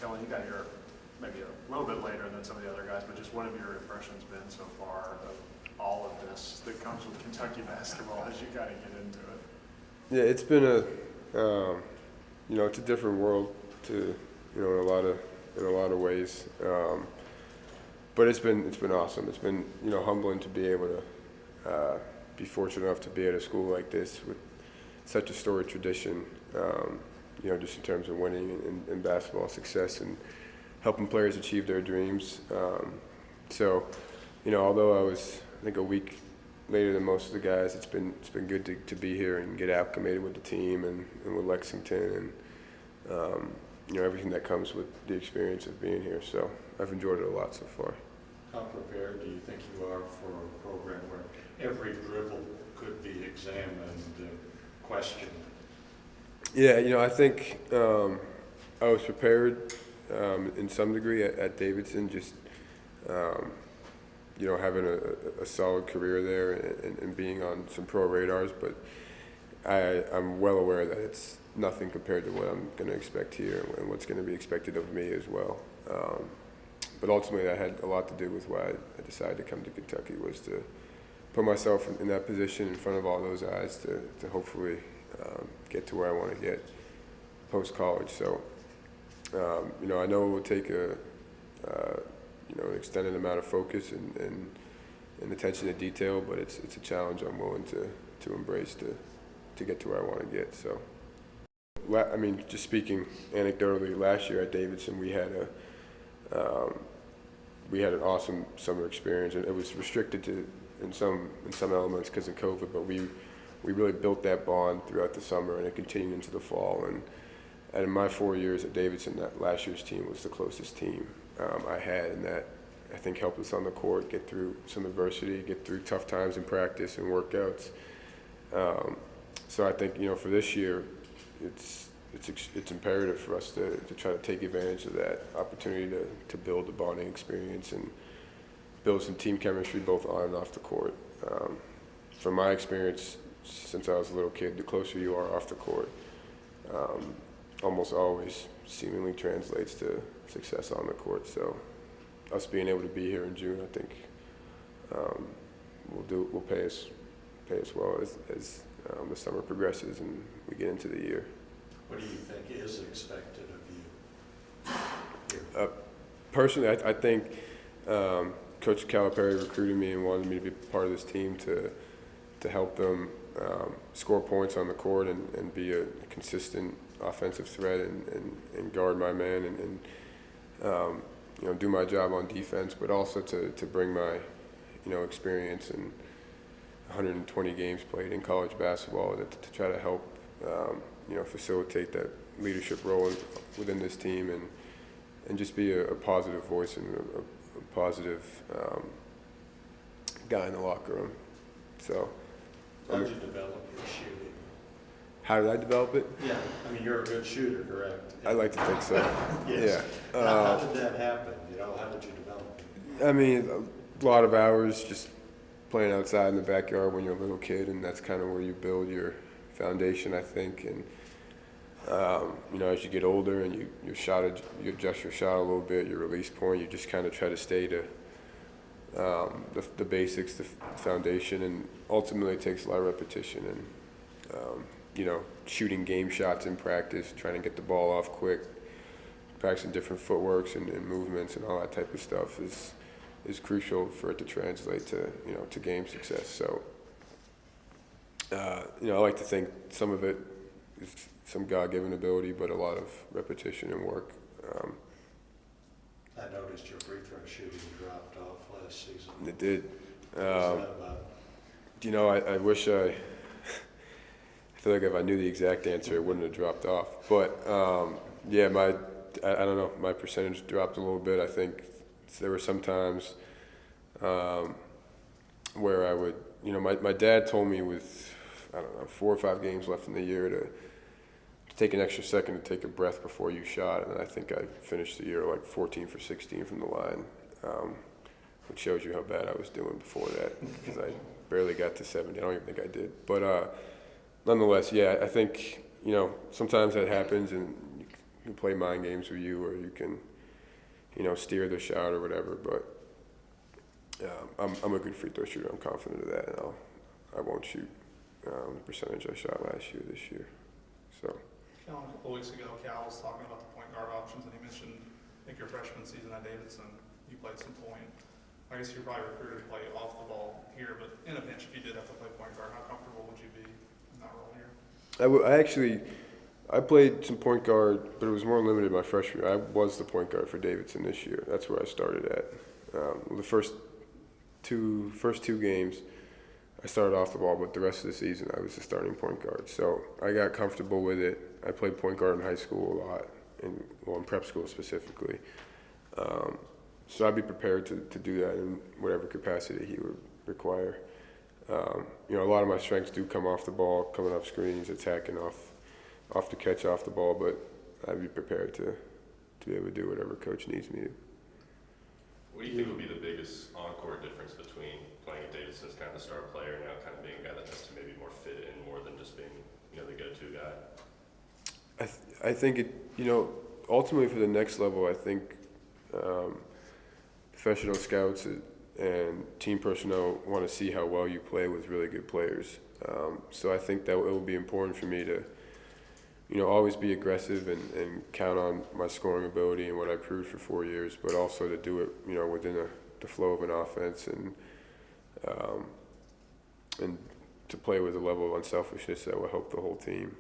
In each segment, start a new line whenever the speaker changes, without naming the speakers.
Kellan, you got here maybe a little bit later than some of the other guys, but just what have your impressions been so far of all of this that comes with Kentucky basketball as you kind of get into it?
Yeah, it's been it's a different world to, in a lot of ways. But it's been awesome. It's been, humbling to be able to be fortunate enough to be at a school like this with such a storied tradition, just in terms of winning and basketball success and helping players achieve their dreams. Although I was, I think, a week later than most of the guys, it's been good to be here and get acclimated with the team and with Lexington and everything that comes with the experience of being here. So I've enjoyed it a lot so far.
How prepared do you think you are for a program where every dribble could be examined and questioned? Yeah,
I think I was prepared in some degree at Davidson, just having a solid career there and being on some pro radars, but I'm well aware that it's nothing compared to what I'm going to expect here and what's going to be expected of me as well. But ultimately, that had a lot to do with why I decided to come to Kentucky, was to put myself in that position in front of all those eyes to hopefully get to where I want to get post-college. So, I know it will take an extended amount of focus and attention to detail, but it's a challenge I'm willing to embrace to get to where I want to get. So, just speaking anecdotally, last year at Davidson, we had an awesome summer experience, and it was restricted to in some elements because of COVID, but we really built that bond throughout the summer, and it continued into the fall. And in my 4 years at Davidson, that last year's team was the closest team I had, and that I think helped us on the court get through some adversity, get through tough times in practice and workouts. So I think for this year, it's imperative for us to try to take advantage of that opportunity to build a bonding experience and build some team chemistry both on and off the court. From my experience, since I was a little kid, the closer you are off the court, almost always seemingly translates to success on the court. So us being able to be here in June, I think will pay us well as the summer progresses and we get into the year.
What do you think is expected of you?
Personally, I think Coach Calipari recruited me and wanted me to be part of this team to help them score points on the court and be a consistent offensive threat and guard my man and do my job on defense, but also to bring my experience and 120 games played in college basketball to try to help facilitate that leadership role within this team and just be a positive voice and a positive guy in the locker room. So,
how did you develop your shooting?
How did I develop it?
Yeah, you're a good shooter, correct?
I like to think so.
Yes.
Yeah.
How did that happen? How did you develop it?
A lot of hours just playing outside in the backyard when you're a little kid, and that's kind of where you build your foundation, I think. And as you get older and you adjust your shot a little bit, your release point, you just kind of try to stay to the basics, the foundation, and ultimately it takes a lot of repetition and shooting game shots in practice, trying to get the ball off quick, practicing different footworks and movements and all that type of stuff is crucial for it to translate to game success. So I like to think some of it is some God-given ability, but a lot of repetition and work.
I noticed your free throw shooting dropped off last season.
It did.
What was that about?
I wish I feel like if I knew the exact answer, it wouldn't have dropped off. But I don't know, my percentage dropped a little bit. I think there were some times where I would, my dad told me with, 4 or 5 games left in the year to take an extra second to take a breath before you shot. And I think I finished the year like 14 for 16 from the line, which shows you how bad I was doing before that, because I barely got to 70. I don't even think I did. But nonetheless, I think, sometimes that happens and can play mind games with you, or you can, steer the shot or whatever. But I'm a good free throw shooter. I'm confident of that, and I won't shoot the percentage I shot last year this year. So.
Kellan, a couple of weeks ago, Cal was talking about the point guard options, and he mentioned, I think your freshman season at Davidson, you played some point. I guess you're probably recruited to play off the ball here, but in a pinch, if you did have to play point guard, how comfortable would you be in that role here?
I played some point guard, but it was more limited my freshman year. I was the point guard for Davidson this year. That's where I started at. The first two games, I started off the ball, but the rest of the season I was the starting point guard. So I got comfortable with it. I played point guard in high school a lot, in prep school specifically. So I'd be prepared to do that in whatever capacity he would require. A lot of my strengths do come off the ball, coming off screens, attacking off the catch, off the ball, but I'd be prepared to be able to do whatever coach needs me to.
What do you think would be the biggest encore difference between playing at Davidson as kind of the star player and now kind of being a guy that has to maybe more fit in more than just being, the go-to guy?
I think ultimately for the next level, I think professional scouts and team personnel want to see how well you play with really good players. So I think that it will be important for me to, always be aggressive and count on my scoring ability and what I proved for 4 years, but also to do it, within the flow of an offense and to play with a level of unselfishness that will help the whole team.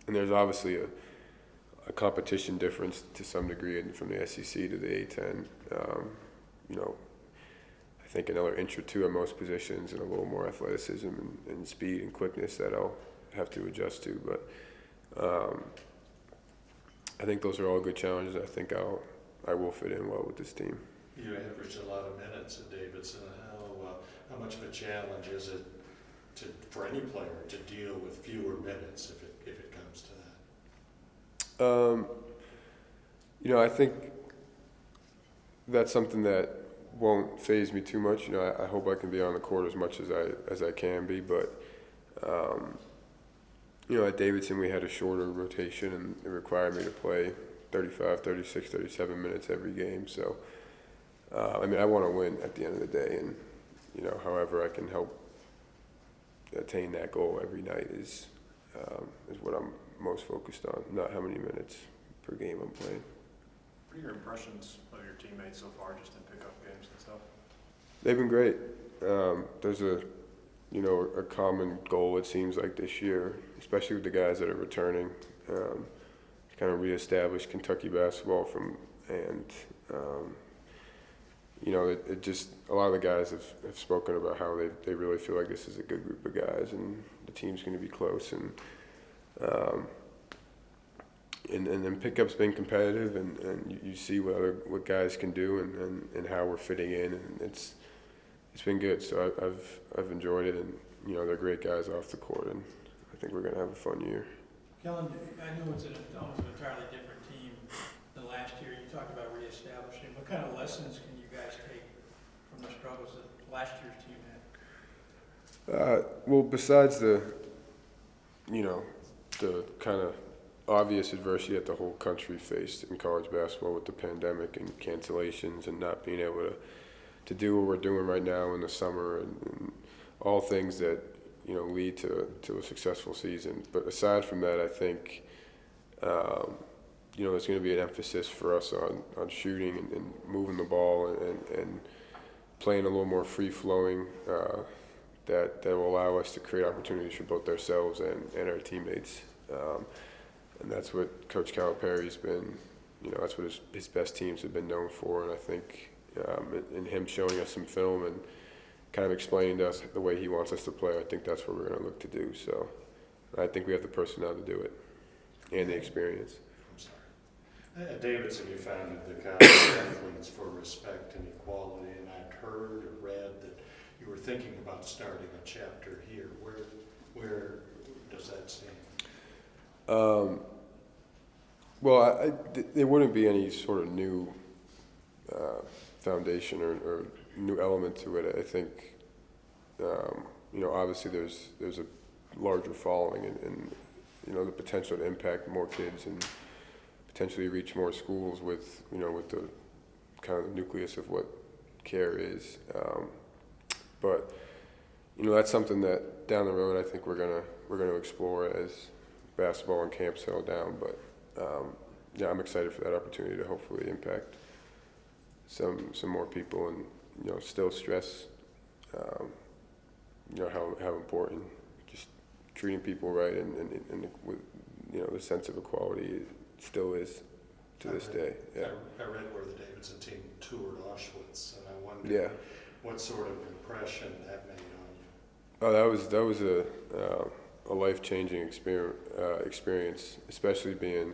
And there's obviously a competition difference to some degree from the SEC to the A10. I think another inch or two at most positions and a little more athleticism and speed and quickness that I'll have to adjust to. But I think those are all good challenges. I think I will fit in well with this team.
You averaged a lot of minutes at Davidson. How much of a challenge is it for any player to deal with fewer minutes if it comes to that?
I think that's something that won't faze me too much. I hope I can be on the court as much as I can be, but at Davidson we had a shorter rotation and it required me to play 35, 36, 37 minutes every game. So I want to win at the end of the day, and however I can help attain that goal every night is what I'm most focused on, not how many minutes per game I'm playing.
What are your impressions of your teammates so far, just in pickup games and stuff?
They've been great. There's a common goal, it seems like, this year, especially with the guys that are returning, to kind of reestablish Kentucky basketball it just, a lot of the guys have spoken about how they really feel like this is a good group of guys and the team's going to be close, and then pickup's been competitive, and you see what guys can do and how we're fitting in, and it's been good. So I've enjoyed it, and they're great guys off the court, and I think we're gonna have a fun year.
Kellan, I know it's almost an entirely different team than last year. You talked about reestablishing. What kind of lessons can you guys take from the struggles that last year's team had?
Well, besides the kind of obvious adversity that the whole country faced in college basketball with the pandemic and cancellations and not being able to do what we're doing right now in the summer and all things that lead to a successful season. But aside from that, I think there's going to be an emphasis for us on shooting and moving the ball and playing a little more free flowing that will allow us to create opportunities for both ourselves and our teammates. And that's what Coach Calipari's been, that's what his best teams have been known for. And I think in him showing us some film and kind of explaining to us the way he wants us to play, I think that's what we're going to look to do. So I think we have the personnel to do it and the experience.
I'm sorry. At Davidson, you founded the College Athletes for Respect and Equality, and I'd heard or read that you were thinking about starting a chapter here. Where does that stand?
Well, there wouldn't be any sort of new foundation or new element to it. I think, obviously there's a larger following and the potential to impact more kids and potentially reach more schools with, with the kind of the nucleus of what care is. But that's something that down the road I think we're gonna explore as basketball and camp settle down. But yeah, I'm excited for that opportunity to hopefully impact some more people, and still stress how important just treating people right and with the sense of equality still is to this day. Yeah.
I read where the Davidson team toured Auschwitz, and I wonder
Yeah.
what sort of impression that made on you.
Oh, that was a life-changing experience, especially being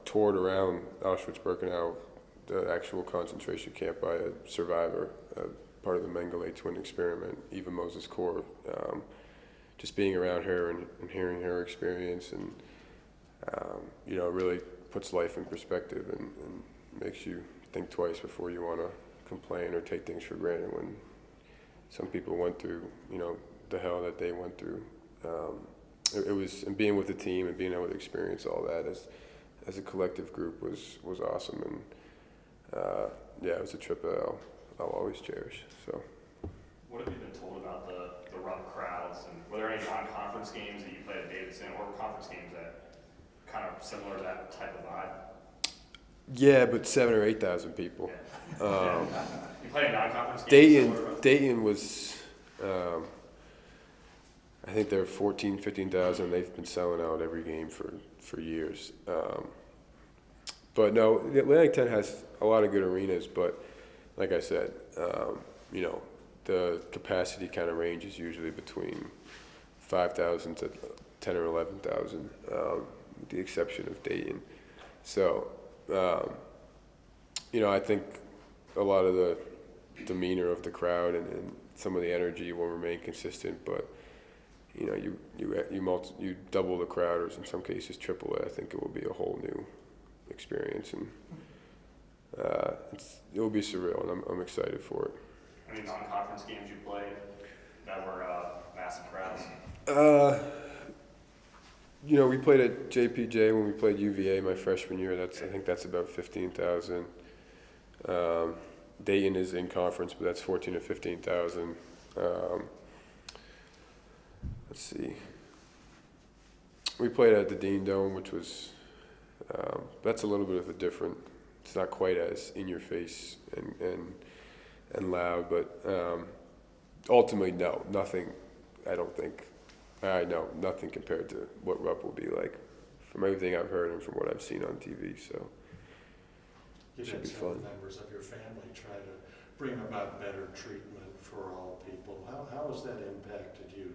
toured around Auschwitz-Birkenau, the actual concentration camp, by a survivor, part of the Mengele twin experiment, Eva Moses Core. Just being around her and hearing her experience, and really puts life in perspective and makes you think twice before you want to complain or take things for granted when some people went through, the hell that they went through. It was, and being with the team and being able to experience all that as a collective group was awesome. And yeah, it was a trip that I'll always cherish. So.
What have you been told about the rough crowds, and were there any non-conference games that you played at Davidson, or conference games that kind of similar to that type of vibe?
Yeah, but 7,000 or 8,000 people.
Yeah. You played a non-conference game?
Dayton was, I think they're 14,000, 15,000. They've been selling out every game for years. But no, the Atlantic 10 has a lot of good arenas, but like I said, the capacity kind of ranges usually between 5,000 to 10 or 11,000, with the exception of Dayton. So, I think a lot of the demeanor of the crowd and some of the energy will remain consistent, but you double the crowd, or in some cases triple it. I think it will be a whole new experience, and it will be surreal, and I'm excited for it.
Any non-conference games you played that were massive crowds?
We played at JPJ when we played UVA my freshman year. I think that's about 15,000. Dayton is in conference, but that's 14 to 15,000. Let's see. We played at the Dean Dome, which was that's a little bit of a different. It's not quite as in your face and loud, but ultimately, no, nothing. I don't think. I know nothing compared to what Rupp will be like, from everything I've heard and from what I've seen on TV. So
You've
should
had
be
several
fun.
members of your family try to bring about better treatment for all people. How has that impacted you, do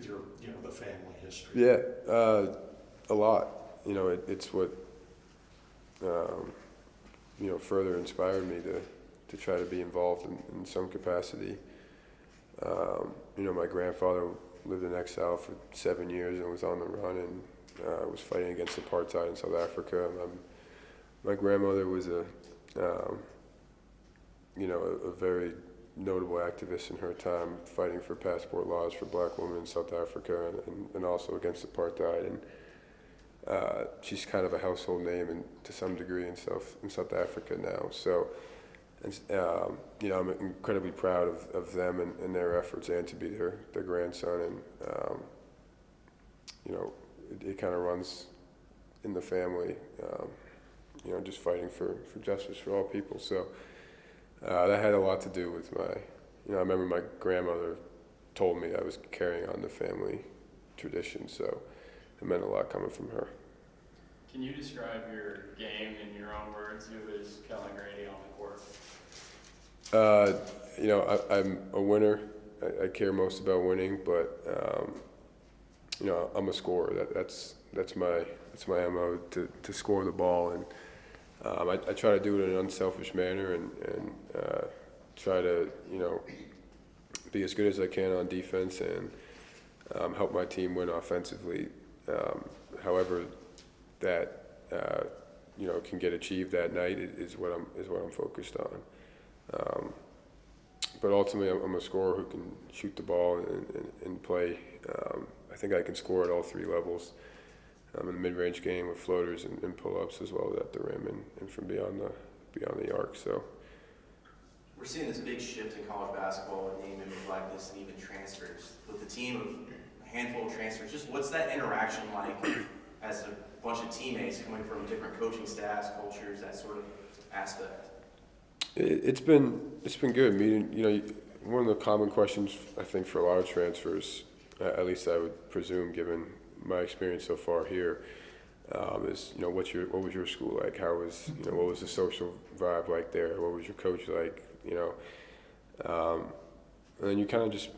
you think? The family history.
Yeah, a lot. It's what further inspired me to try to be involved in some capacity. My grandfather lived in exile for 7 years and was on the run and was fighting against apartheid in South Africa. My grandmother was a very notable activist in her time, fighting for passport laws for black women in South Africa and also against apartheid. And she's kind of a household name to some degree in South Africa now. So, I'm incredibly proud of them and their efforts, and to be their grandson. And it kind of runs in the family. Just fighting for justice for all people. So that had a lot to do with I remember my grandmother told me I was carrying on the family tradition, so it meant a lot coming from her.
Can you describe your game in your own words? Who is Kellan Grady on the court?
I'm a winner. I care most about winning, but I'm a scorer. That's my MO, to score the ball, and I try to do it in an unselfish manner and try to be as good as I can on defense and help my team win offensively. However, that can get achieved that night is what I'm focused on. But ultimately, I'm a scorer who can shoot the ball and play. I think I can score at all three levels. in the mid-range game with floaters and pull-ups as well as at the rim and from beyond the arc. So
we're seeing this big shift in college basketball with name, image, likeness, and even transfers. With the team of a handful of transfers, just what's that interaction like as a bunch of teammates coming from different coaching staffs, cultures, that sort of aspect?
It's been good meeting. One of the common questions I think for a lot of transfers, at least I would presume, given my experience so far here, is what was your school like? How was what was the social vibe like there? What was your coach like? And then you kind of just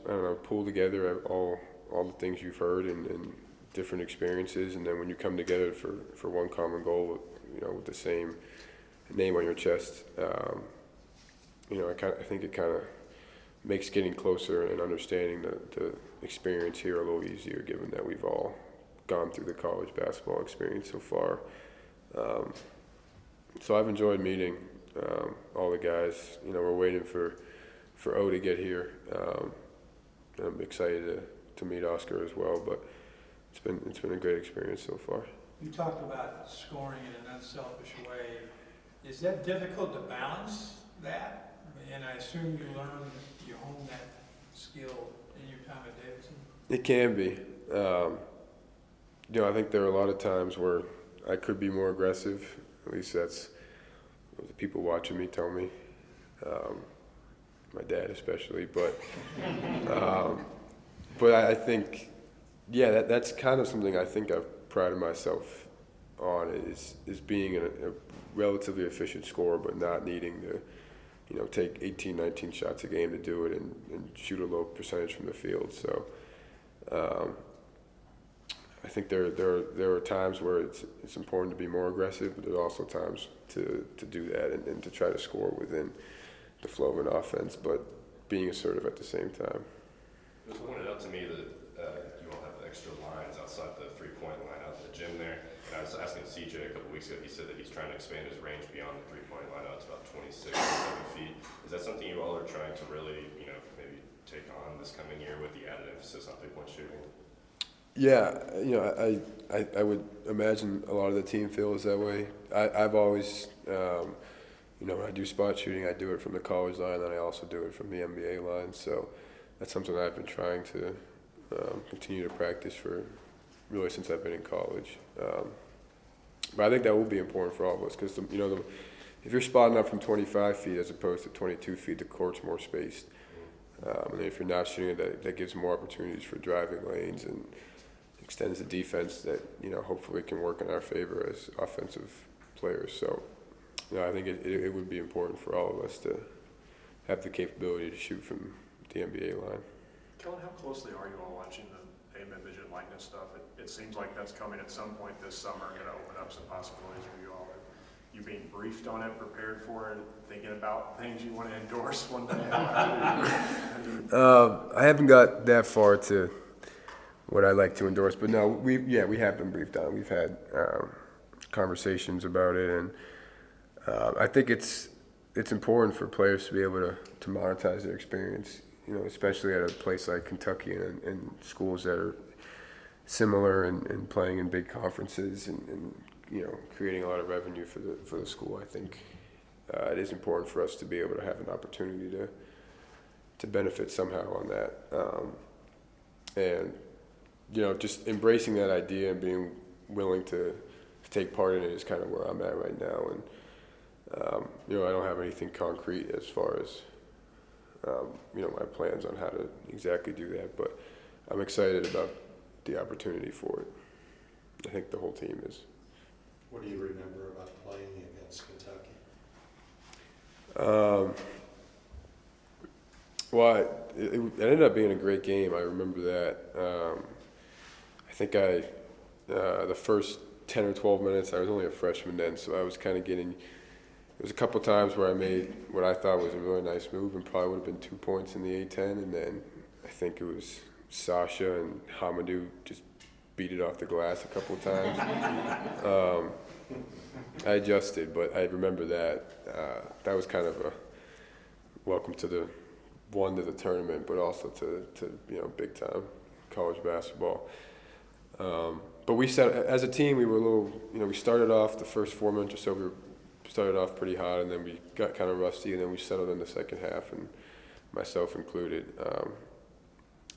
pull together all the things you've heard and different experiences, and then when you come together for one common goal, with the same name on your chest, I think it kind of makes getting closer and understanding the experience here a little easier, given that we've all gone through the college basketball experience so far. So I've enjoyed meeting all the guys. We're waiting for O to get here. I'm excited to meet Oscar as well, but it's been a great experience so far.
You talked about scoring in an unselfish way. Is that difficult to balance that? And I assume you hone that skill in your time at Davidson?
It can be. I think there are a lot of times where I could be more aggressive. At least that's what the people watching me tell me. My dad especially, but I think, that's kind of something I think I've prided myself on is being a relatively efficient scorer, but not needing to, take 18, 19 shots a game to do it and shoot a low percentage from the field. So I think there are times where it's important to be more aggressive, but there's also times to do that and to try to score within the flow of an offense, but being assertive at the same time.
It was pointed out to me that you all have extra lines outside the three-point line out in the gym there. And I was asking CJ a couple weeks ago, he said that he's trying to expand his range beyond the three-point line out to about 26 or 7 feet. Is that something you all are trying to really, maybe take on this coming year with the added emphasis on three-point shooting?
Yeah, I would imagine a lot of the team feels that way. I've always, when I do spot shooting, I do it from the college line, and I also do it from the NBA line. So that's something I've been trying to continue to practice for really since I've been in college. But I think that will be important for all of us because, if you're spotting up from 25 feet as opposed to 22 feet, the court's more spaced. And if you're not shooting it, that gives more opportunities for driving lanes and extends the defense that, hopefully can work in our favor as offensive players. So, I think it would be important for all of us to have the capability to shoot from the NBA line.
Kellan, how closely are you all watching the name, image, and likeness stuff? It seems like that's coming at some point this summer, going to open up some possibilities for you all. You being briefed on it, prepared for it, thinking about things you want to endorse one day?
I haven't got that far to what I like to endorse, but no, we have been briefed on it. We've had conversations about it, and I think it's important for players to be able to monetize their experience, especially at a place like Kentucky and schools that are similar and playing in big conferences and creating a lot of revenue for the school. I think it is important for us to be able to have an opportunity to benefit somehow on that. And just embracing that idea and being willing to take part in it is kind of where I'm at right now. And I don't have anything concrete as far as my plans on how to exactly do that, but I'm excited about the opportunity for it. I think the whole team is.
What do you remember about playing against Kentucky?
Well, it ended up being a great game. I remember that. I think the first 10 or 12 minutes, I was only a freshman then, so I was kind of getting. There was a couple times where I made what I thought was a really nice move and probably would have been 2 points in the A-10, and then I think it was Sasha and Hamadou just beat it off the glass a couple of times. I adjusted, but I remember that. That was kind of a welcome to the tournament, but also to big time college basketball. But we set, as a team, we were a little, we started off the first 4 months or so, we started off pretty hot, and then we got kind of rusty, and then we settled in the second half, and myself included.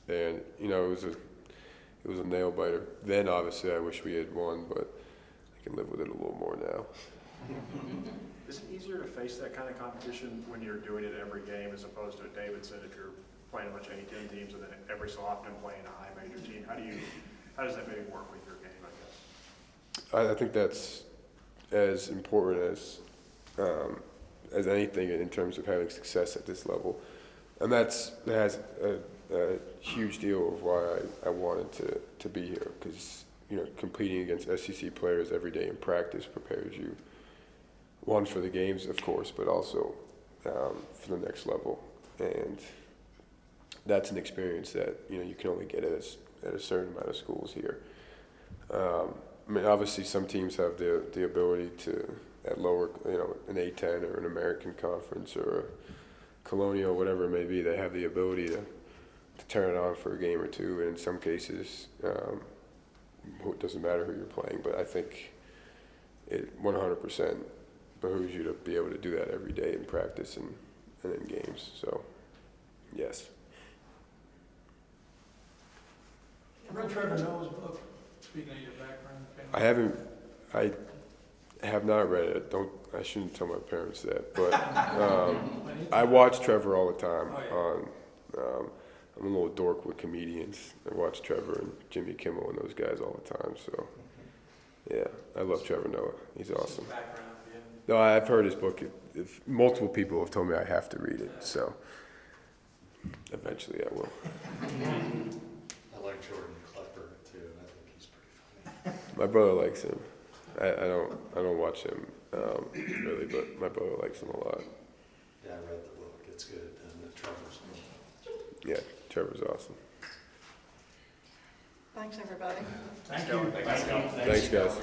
And, it was a nail biter. Then, obviously, I wish we had won, but I can live with it a little more now.
Is it easier to face that kind of competition when you're doing it every game as opposed to at Davidson if you're playing a bunch of A-10 teams and then every so often playing a high major team? How does that maybe work with your game, I guess?
I think that's as important as anything in terms of having success at this level. And that has a huge deal of why I wanted to be here, because competing against SEC players every day in practice prepares you, one, for the games, of course, but also for the next level. And that's an experience that you can only get at a certain amount of schools here. Obviously some teams have the ability to, at lower, an A-10 or an American Conference or a Colonial, whatever it may be, they have the ability to turn it on for a game or two. And in some cases, it doesn't matter who you're playing, but I think it 100% behooves you to be able to do that every day in practice and in games. So, yes.
I read Trevor Noah's book, speaking of your background.
I have not read it. I shouldn't tell my parents that, but I watch Trevor all the time. I'm a little dork with comedians. I watch Trevor and Jimmy Kimmel and those guys all the time. So, yeah, I love Trevor Noah. He's awesome. No, I've heard his book. Multiple people have told me I have to read it, so eventually I will.
I like Jordan Klepper too. I think he's pretty funny.
My brother likes him. I don't watch him really, but my brother likes him a lot.
Yeah, I read the book. It's good. And Trevor's good.
Yeah, Trevor's awesome.
Thanks, everybody.
Thank you.
Thanks, guys.